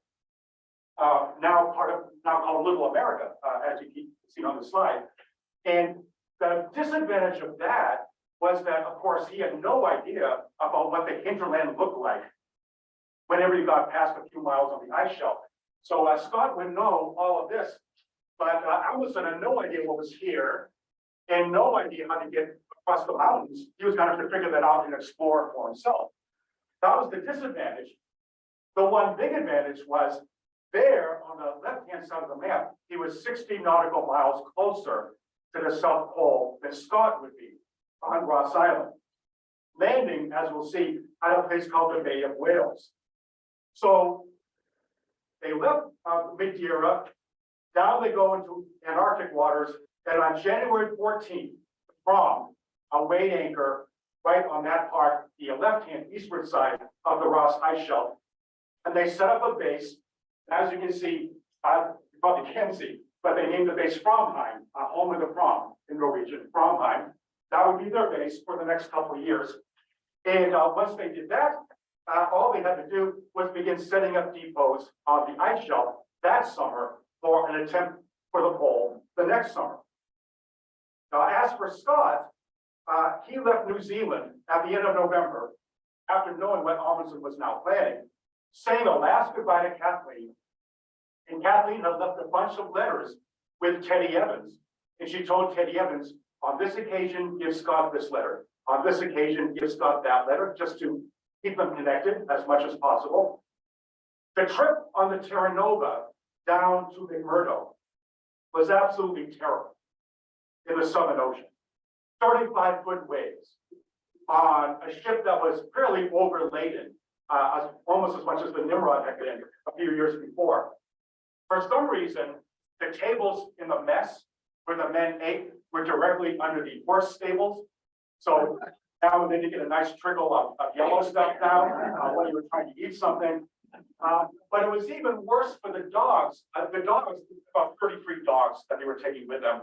Now called Little America, as you can see on the slide. And the disadvantage of that was that, of course, he had no idea about what the hinterland looked like whenever you got past a few miles on the ice shelf. So Scott would know all of this, but Amundsen had no idea what was here and no idea how to get across the mountains. He was going to have to figure that out and explore for himself. That was the disadvantage. The one big advantage was there on the left-hand side of the map, he was 60 nautical miles closer to the South Pole than Scott would be on Ross Island, landing, as we'll see, at a place called the Bay of Whales. So they left Madeira, down they go into Antarctic waters, and on January 14th, from a weighed anchor right on that part, the left-hand eastward side of the Ross Ice Shelf. And they set up a base. As you can see, You probably can't see, but they named the base Framheim, home of the Fram in Norwegian, Framheim. That would be their base for the next couple of years. And once they did that, all they had to do was begin setting up depots on the ice shelf that summer for an attempt for the pole the next summer. Now, as for Scott, he left New Zealand at the end of November after knowing what Amundsen was now planning, saying a last goodbye to Kathleen. And Kathleen had left a bunch of letters with Teddy Evans. And she told Teddy Evans, on this occasion, give Scott this letter. On this occasion, give Scott that letter, just to keep them connected as much as possible. The trip on the Terra Nova down to McMurdo was absolutely terrible in the Southern Ocean. 35-foot waves on a ship that was fairly overladen, almost as much as the Nimrod had been a few years before. For some reason, the tables in the mess where the men ate were directly under the horse stables. So now and then you get a nice trickle of yellow stuff down when you were trying to eat something. But it was even worse for the dogs. The dogs, about 33 dogs that they were taking with them,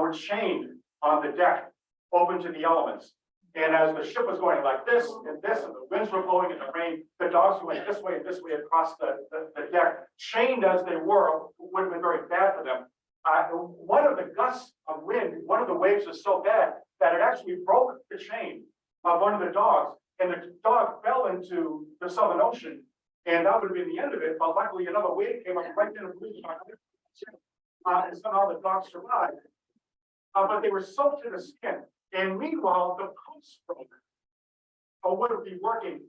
were chained on the deck, open to the elements. And as the ship was going like this, and the winds were blowing and the rain, the dogs went this way and this way across the deck, chained as they were, would have been very bad for them. One of the gusts of wind, one of the waves was so bad that it actually broke the chain of one of the dogs, and the dog fell into the Southern Ocean, and that would have been the end of it. But luckily, another wave came up right in and blew the dog, and somehow the dog survived. But they were soaked to the skin. And meanwhile, the pumps broke, or would be working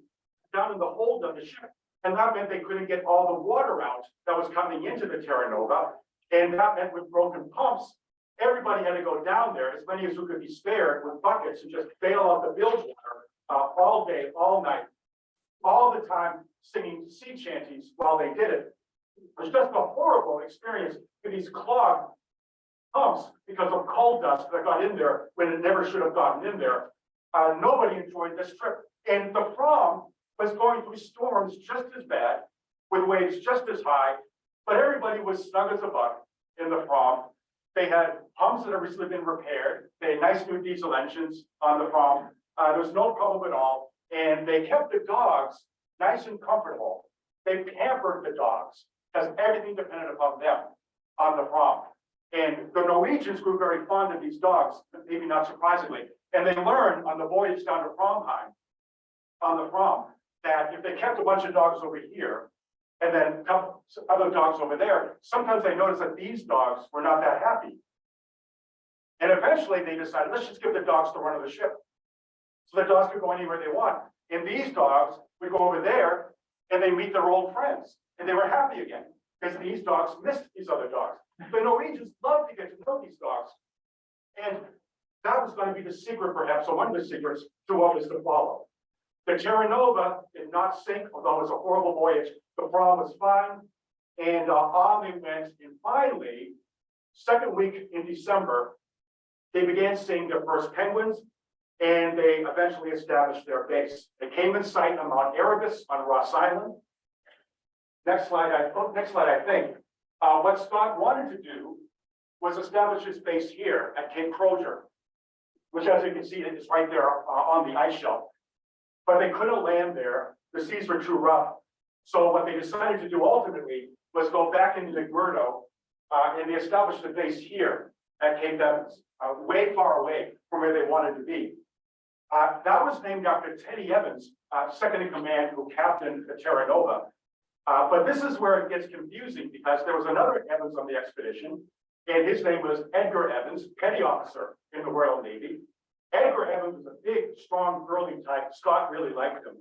down in the hold of the ship. And that meant they couldn't get all the water out that was coming into the Terra Nova. And that meant with broken pumps, everybody had to go down there, as many as who could be spared, with buckets and just bail out the bilge water all day, all night, all the time singing sea shanties while they did it. It was just a horrible experience with these clogged pumps because of coal dust that got in there when it never should have gotten in there. Nobody enjoyed this trip. And the Fram was going through storms just as bad, with waves just as high, but everybody was snug as a bug in the Fram. They had pumps that had recently been repaired. They had nice new diesel engines on the Fram. There was no problem at all. And they kept the dogs nice and comfortable. They pampered the dogs because everything depended upon them on the Fram. And the Norwegians grew very fond of these dogs, maybe not surprisingly. And they learned on the voyage down to Framheim, on the Fram, that if they kept a bunch of dogs over here, and then a couple other dogs over there, sometimes they noticed that these dogs were not that happy. And eventually they decided, let's just give the dogs the run of the ship. So the dogs could go anywhere they want. And these dogs would go over there and they meet their old friends. And they were happy again because these dogs missed these other dogs. The Norwegians loved to get to know these dogs. And that was going to be the secret, perhaps, or one of the secrets to what was to follow. The Terra Nova did not sink, although it was a horrible voyage. The Fram was fine, and on they went. And finally, second week in December, they began seeing their first penguins, and they eventually established their base. They came in sight on Mount Erebus on Ross Island. Next slide, I think. What Scott wanted to do was establish his base here at Cape Crozier, which, as you can see, is right there on the ice shelf. But they couldn't land there. The seas were too rough. So what they decided to do ultimately was go back into McMurdo, and they established a base here at Cape Evans, way far away from where they wanted to be. That was named after Teddy Evans, second in command, who captained the Terra Nova. But this is where it gets confusing because there was another Evans on the expedition, and his name was Edgar Evans, petty officer in the Royal Navy. Edgar Evans was a big, strong, burly type. Scott really liked him.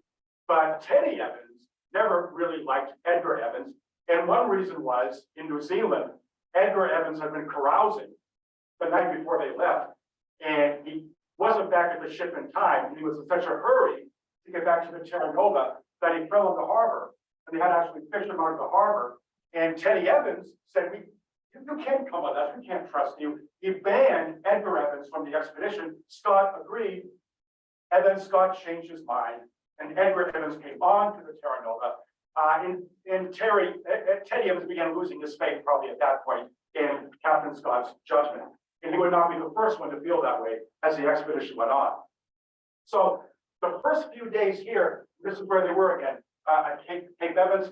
But Teddy Evans never really liked Edgar Evans. And one reason was, in New Zealand, Edgar Evans had been carousing the night before they left. And he wasn't back at the ship in time. And he was in such a hurry to get back to the Terra Nova that he fell in the harbor. And they had to actually fish him out of the harbor. And Teddy Evans said, you can't come with us. We can't trust you. He banned Edgar Evans from the expedition. Scott agreed. And then Scott changed his mind. And Edgar Evans came on to the Terra Nova. Teddy Evans began losing his faith probably at that point in Captain Scott's judgment. And he would not be the first one to feel that way as the expedition went on. So the first few days here, this is where they were again, at Cape Evans.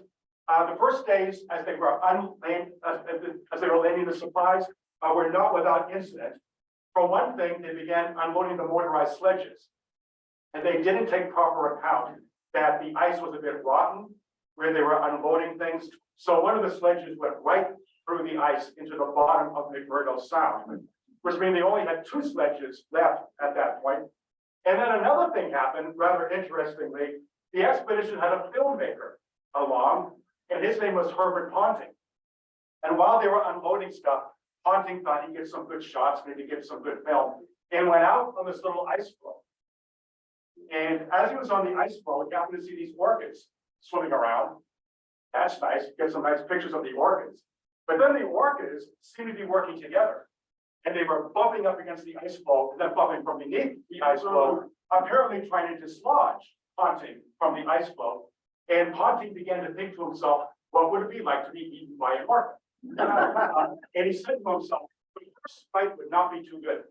The first days as they were as they were landing the supplies were not without incident. For one thing, they began unloading the motorized sledges. And they didn't take proper account that the ice was a bit rotten where they were unloading things. So one of the sledges went right through the ice into the bottom of McMurdo Sound, which means they only had 2 sledges left at that point. And then another thing happened, rather interestingly, the expedition had a filmmaker along, and his name was Herbert Ponting. And while they were unloading stuff, Ponting thought he'd get some good shots, maybe get some good film, and went out on this little ice floe. And as he was on the ice floe, he happened to see these orchids swimming around. That's nice, get some nice pictures of the orchids. But then the orchids seemed to be working together. And they were bumping up against the ice floe, and then bumping from beneath the ice floe, apparently trying to dislodge Ponting from the ice floe. And Ponting began to think to himself, what would it be like to be eaten by an orchid? And he said to himself, the first bite would not be too good.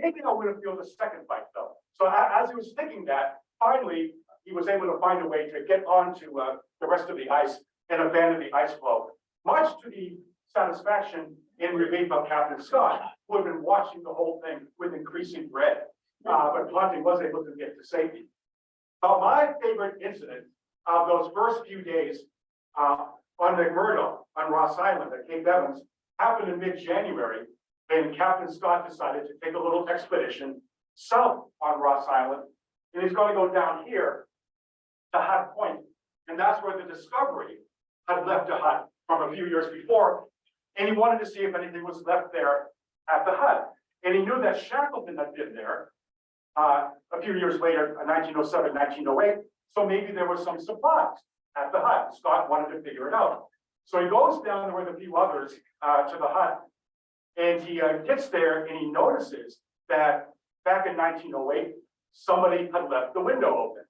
Maybe I wouldn't feel the second bite though. So as he was thinking that, finally, he was able to find a way to get onto the rest of the ice and abandon the ice floe, much to the satisfaction in relief of Captain Scott, who had been watching the whole thing with increasing dread. But Ponting was able to get to safety. My favorite incident of those first few days on McMurdo, on Ross Island at Cape Evans, happened in mid-January, when Captain Scott decided to take a little expedition south on Ross Island, and he's going to go down here to Hut Point, and that's where the Discovery had left a hut from a few years before, and he wanted to see if anything was left there at the hut, and he knew that Shackleton had been there a few years later, 1907, 1908, so maybe there was some supplies at the hut. Scott wanted to figure it out. So he goes down there with a few others to the hut, and he gets there and he notices that back in 1908, somebody had left the window open.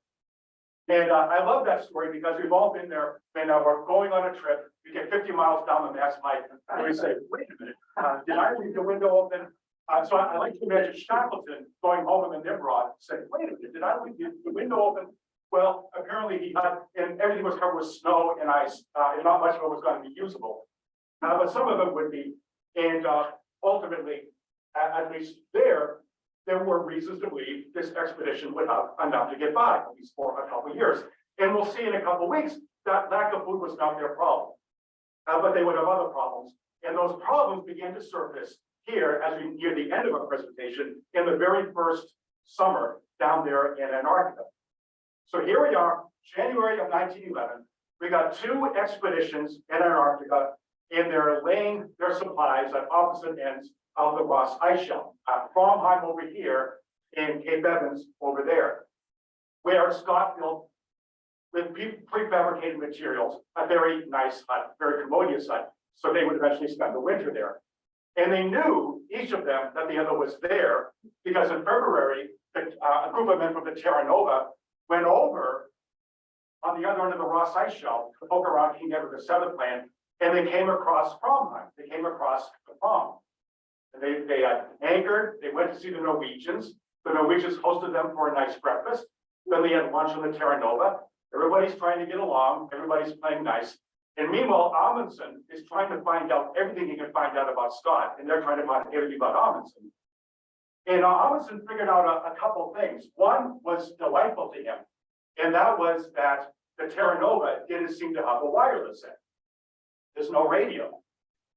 And I love that story because we've all been there and we're going on a trip. We get 50 miles down the Mass Pike and we say, wait a minute, did I leave the window open? So I like to imagine Shackleton going home in the Nimrod saying, wait a minute, did I leave the window open? Well, apparently he had, and everything was covered with snow and ice, and not much of it was going to be usable. But some of it would be, and ultimately, at least there were reasons to believe this expedition would have enough to get by, at least for a couple of years. And we'll see in a couple of weeks that lack of food was not their problem, but they would have other problems. And those problems began to surface here as we near the end of our presentation in the very first summer down there in Antarctica. So here we are, January of 1911. We got 2 expeditions in Antarctica, and they're laying their supplies at opposite ends of the Ross Ice Shelf. Fromheim over here and Cape Evans over there, where Scott built with prefabricated materials a very nice hut, very commodious hut, so they would eventually spend the winter there. And they knew, each of them, that the other was there, because in February, a group of men from the Terra Nova went over on the other end of the Ross Ice Shelf to poke around King Edward VII Land, and they came across Fromheim. They came across the Prom. And they had anchored, they went to see the Norwegians. The Norwegians hosted them for a nice breakfast. Then they had lunch on the Terra Nova. Everybody's trying to get along, everybody's playing nice. And meanwhile, Amundsen is trying to find out everything he can find out about Scott, and they're trying to find everything about Amundsen. And Amundsen figured out a couple things. One was delightful to him, and that was that the Terra Nova didn't seem to have a wireless set. There's no radio.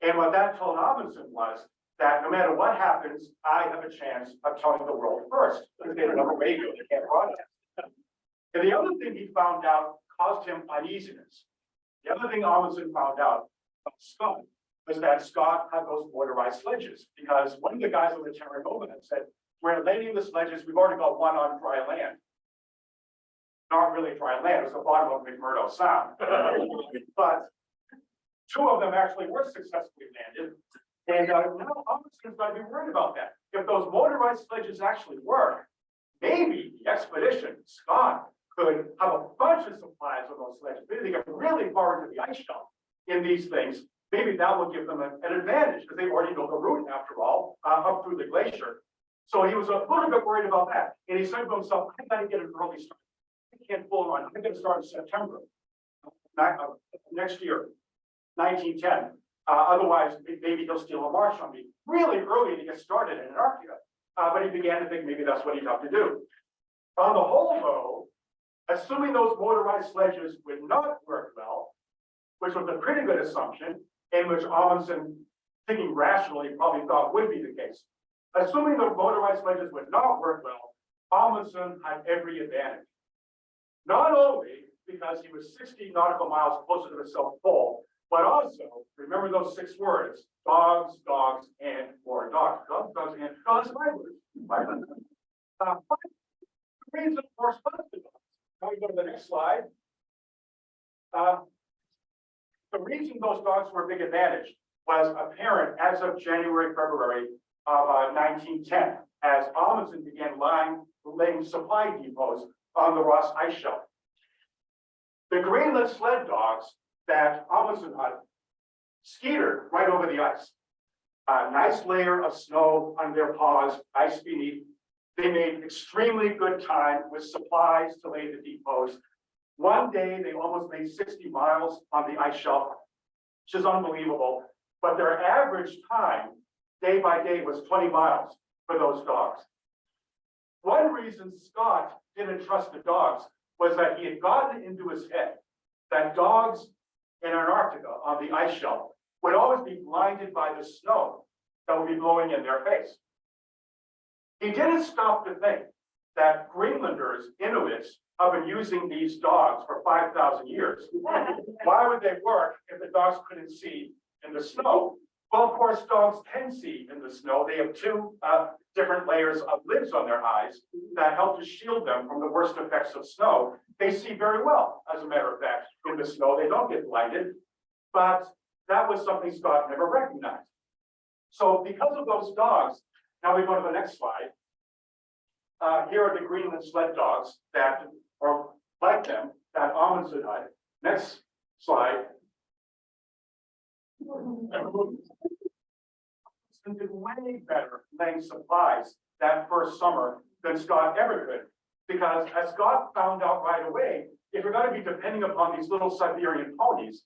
And what that told Amundsen was that no matter what happens, I have a chance of telling the world first, because they don't have a radio, they can't broadcast. And the other thing he found out caused him uneasiness. The other thing Amundsen found out about Scott was that Scott had those motorized sledges, because one of the guys on the Terra Nova had said, we're landing the sledges, we've already got one on dry land. Not really dry land, it was the bottom of McMurdo Sound. But 2 of them actually were successfully landed. And now Amundsen's got to be worried about that. If those motorized sledges actually work, maybe the expedition, Scott, could have a bunch of supplies on those sledges. Maybe they get really far into the ice shelf in these things. Maybe that will give them an advantage because they already know the route after all, up through the glacier. So he was a little bit worried about that. And he said to himself, I gotta get an early start. I can't pull on. I'm gonna start in September next year, 1910. Otherwise, maybe he'll steal a march from me. Really early to get started in Antarctica. But he began to think maybe that's what he'd have to do. On the whole, though, assuming those motorized sledges would not work well, which was a pretty good assumption, in which Amundsen, thinking rationally, probably thought would be the case. Assuming the motorized sledges would not work well, Amundsen had every advantage. Not only because he was 60 nautical miles closer to the South Pole, but also, remember those 6 words, dogs, dogs, and more dogs. Dogs, dogs, and dogs, my words. The reason corresponds to dogs. Now we go to the next slide. The reason those dogs were a big advantage was apparent as of January, February of 1910, as Amundsen began laying supply depots on the Ross ice shelf. The Greenland sled dogs that Amundsen had skeetered right over the ice. A nice layer of snow on their paws, ice beneath. They made extremely good time with supplies to lay the depots. One day, they almost made 60 miles on the ice shelf, which is unbelievable. But their average time, day by day, was 20 miles for those dogs. One reason Scott didn't trust the dogs was that he had gotten into his head that dogs in Antarctica on the ice shelf would always be blinded by the snow that would be blowing in their face. He didn't stop to think that Greenlanders, Inuits, have been using these dogs for 5,000 years. Why would they work if the dogs couldn't see in the snow? Well, of course, dogs can see in the snow. They have 2 different layers of lids on their eyes that help to shield them from the worst effects of snow. They see very well, as a matter of fact, in the snow. They don't get blinded, but that was something Scott never recognized. So because of those dogs, now we go to the next slide. Here are the Greenland sled dogs that are like them, that Amundsen had. Next slide. Did way better laying supplies that first summer than Scott ever could. Because as Scott found out right away, if you're going to be depending upon these little Siberian ponies,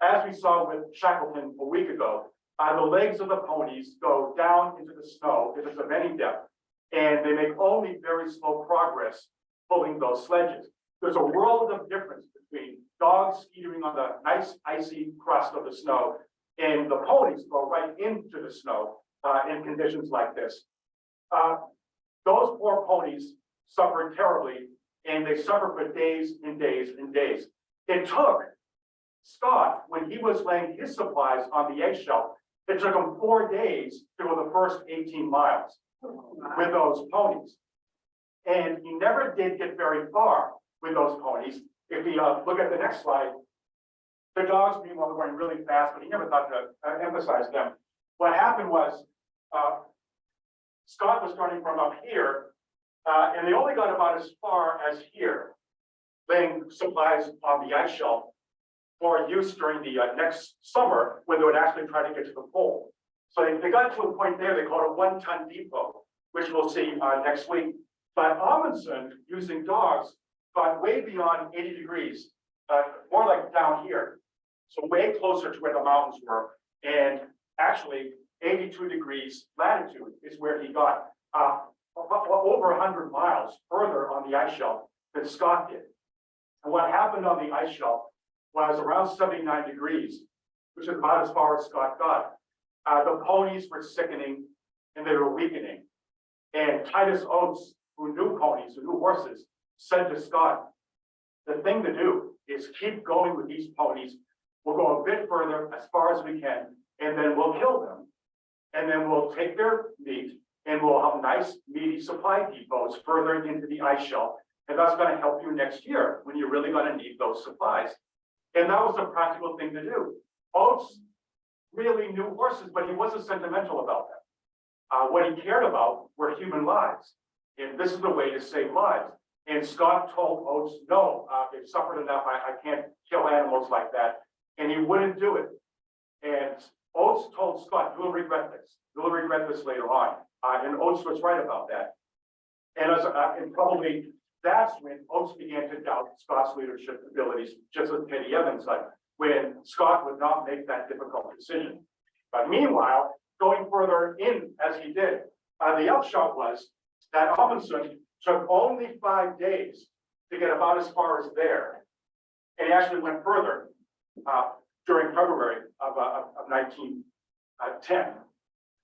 as we saw with Shackleton a week ago, the legs of the ponies go down into the snow if it's of any depth, and they make only very slow progress pulling those sledges. There's a world of difference between dogs skeetering on the nice icy crust of the snow, and the ponies go right into the snow in conditions like this. Those poor ponies suffered terribly, and they suffered for days and days and days. It took Scott, when he was laying his supplies on the eggshell, it took him 4 days to go the first 18 miles with those ponies. And he never did get very far with those ponies. If we look at the next slide, the dogs, meanwhile, were going really fast, but he never thought to emphasize them. What happened was Scott was starting from up here, and they only got about as far as here, laying supplies on the ice shelf for use during the next summer when they would actually try to get to the pole. So they got to a point there, they called a 1-ton depot, which we'll see next week. But Amundsen, using dogs, got way beyond 80 degrees, more like down here. So way closer to where the mountains were. And actually 82 degrees latitude is where he got over 100 miles further on the ice shelf than Scott did. And what happened on the ice shelf was around 79 degrees, which is about as far as Scott got. The ponies were sickening and they were weakening. And Titus Oates, who knew ponies, who knew horses, said to Scott, the thing to do is keep going with these ponies. We'll go a bit further as far as we can, and then we'll kill them. And then we'll take their meat and we'll have nice meaty supply depots further into the ice shelf. And that's going to help you next year when you're really going to need those supplies. And that was a practical thing to do. Oates really knew horses, but he wasn't sentimental about them. What he cared about were human lives. And this is the way to save lives. And Scott told Oates, no, they've suffered enough. I can't kill animals like that. And he wouldn't do it. And Oates told Scott, you'll regret this. You'll regret this later on. And Oates was right about that. And and probably that's when Oates began to doubt Scott's leadership abilities, just as Teddy Evans did, when Scott would not make that difficult decision. But meanwhile, going further in as he did, the upshot was that Amundsen took only 5 days to get about as far as there. And he actually went further during February of 1910.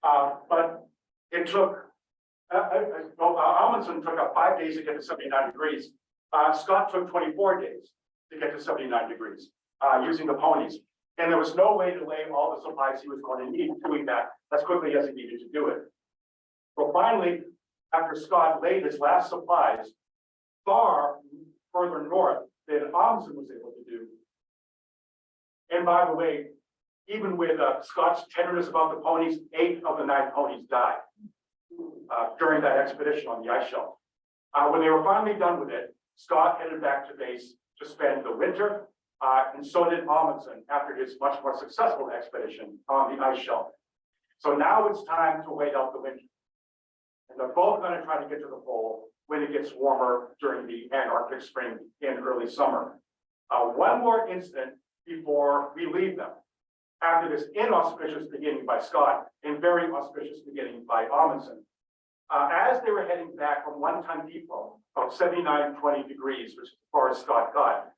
But it took, Amundsen took 5 days to get to 79 degrees. Scott took 24 days to get to 79 degrees using the ponies. And there was no way to lay all the supplies he was going to need doing that as quickly as he needed to do it. So finally, after Scott laid his last supplies far further north than Amundsen was able to do. And by the way, even with Scott's tenderness about the ponies, 8 of the 9 ponies died during that expedition on the ice shelf. When they were finally done with it, Scott headed back to base to spend the winter, and so did Amundsen after his much more successful expedition on the ice shelf. So now it's time to wait out the winter. And they're both going to try to get to the pole when it gets warmer during the Antarctic spring and early summer. One more incident before we leave them. After this inauspicious beginning by Scott and very auspicious beginning by Amundsen. As they were heading back from One Ton Depot, about 79-20 degrees, which is as far as Scott got,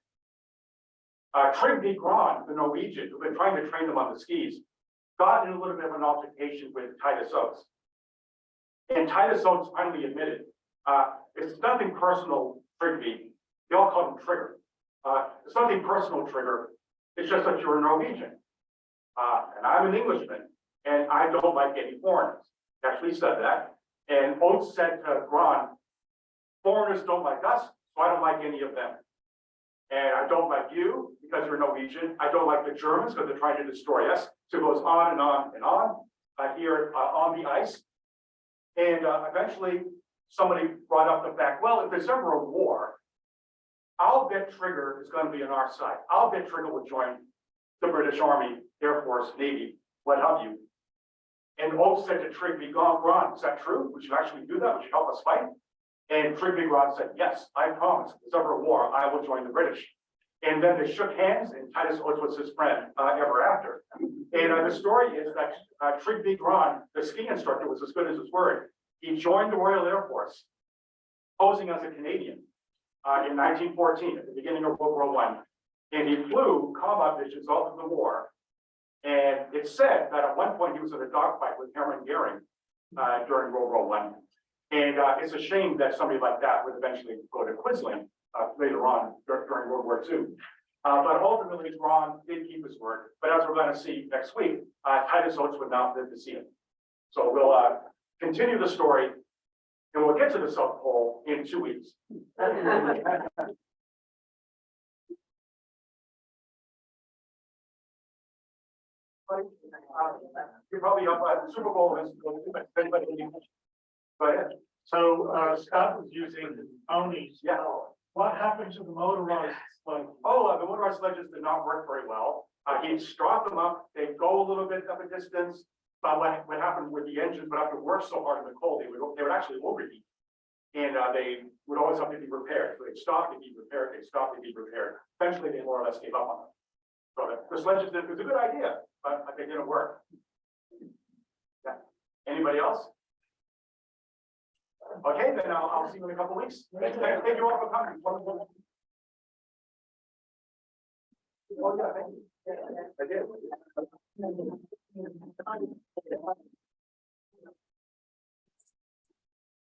Trygve Gran, the Norwegian, who'd been trying to train them on the skis, got in a little bit of an altercation with Titus Oates. And Titus Oates finally admitted, it's nothing personal, Trygve. They all call him Trigger. It's nothing personal, Trigger. It's just that you're a Norwegian. And I'm an Englishman, and I don't like any foreigners. He actually said that. And Oates said to Gran, foreigners don't like us, so I don't like any of them. And I don't like you because you're Norwegian. I don't like the Germans because they're trying to destroy us. So it goes on and on and on here on the ice. And eventually somebody brought up the fact, well, if there's ever a war, I'll bet Trigger is going to be on our side. I'll bet Trigger will join the British Army, Air Force, Navy, what have you. And Oates said to Trygve Gran, is that true? Would you actually do that? Would you help us fight? And Trygve Gran said, yes, I promise. If there's ever a war, I will join the British. And then they shook hands, and Titus Oates was his friend ever after. And the story is that Trygve Gran, the ski instructor, was as good as his word. He joined the Royal Air Force, posing as a Canadian in 1914, at the beginning of World War I. And he flew combat missions all through the war. And it's said that at one point he was in a dogfight with Hermann Goering during World War I. And it's a shame that somebody like that would eventually go to Queensland later on during World War II. But ultimately, Ron did keep his word. But as we're going to see next week, Titus Oates would not live to see it. So we'll continue the story, and we'll get to the South Pole in 2 weeks. You're probably up the Super Bowl is anybody. Go ahead. So Scott was using ponies. Yeah. What happened to the motorized sledge? Oh, the motorized sledges did not work very well. He'd strap them up, they'd go a little bit of a distance, but what happened with the engines would have to work so hard in the cold, they would actually overheat. And they would always have to be repaired. So they'd stop, they'd be repaired, they'd stop, they'd be repaired. Eventually, they more or less gave up on them. So the sledges it was a good idea, but they didn't work. Yeah. Anybody else? Okay, then I'll see you in a couple of weeks. Thank you all for coming. Wonderful. Oh, yeah, thank you. I did.